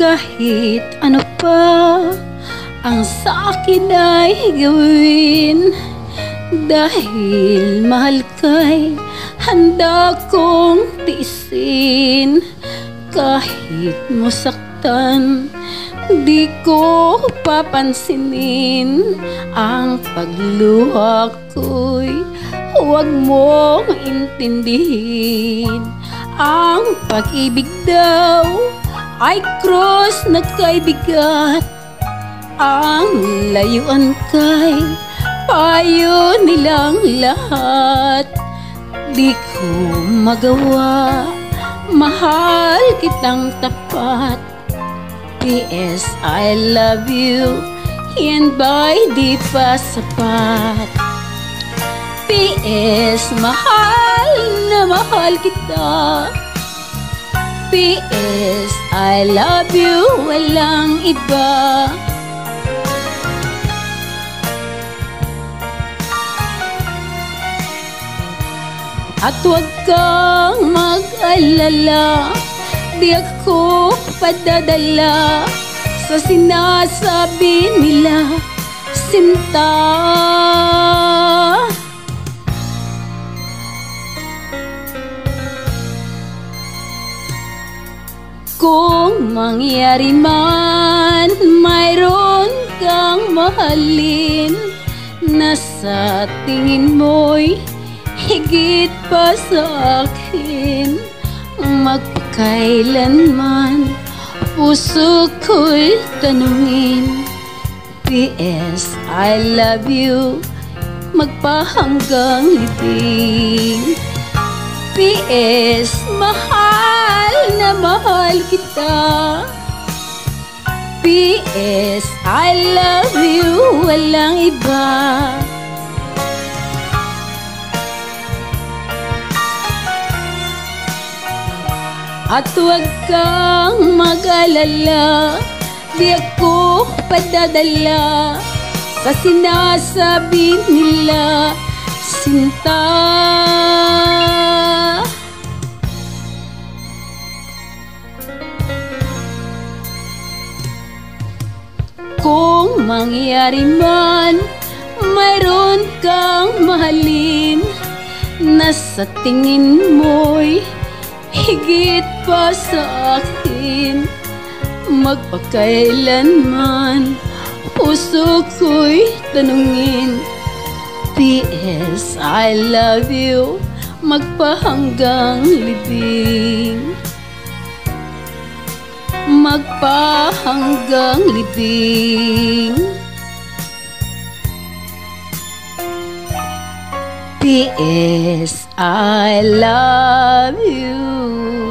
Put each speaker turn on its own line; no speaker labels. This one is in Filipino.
Kahit ano pa ang sa akin ay gawin, dahil mahal ka'y handa kong tiisin. Kahit masaktan, di ko papansinin ang pagluha ko'y huwag mong intindihin. Ang pag-ibig daw ay krus na kay bigat, ang layuan kay payo nilang lahat. Di ko magawa, mahal kitang tapat. P.S. I love you, yan ba'y di pa sapat? P.S. mahal na mahal kita. P.S. I love you, walang iba. At huwag kang mag-alala, di ako padadala sa sinasabi nila, sinta. Kung mangyari man, mayroon kang mahalin na sa tingin mo'y higit pa sa akin, magpakailanman puso ko'y tanungin. P.S. I love you, magpahanggang libing. P.S. mahal na mahal kita. P.S. I love you, walang iba. At huwag kang mag-alala, di ako padadala sa sinasabi nila, sinta. Kung mangyari man, mayroon kang mahalin na sa tingin mo'y higit pa sa akin, magpakailanman puso ko'y tanungin. P.S. I love you, magpahanggang libing. Magpahanggang libing. P.S. I love you.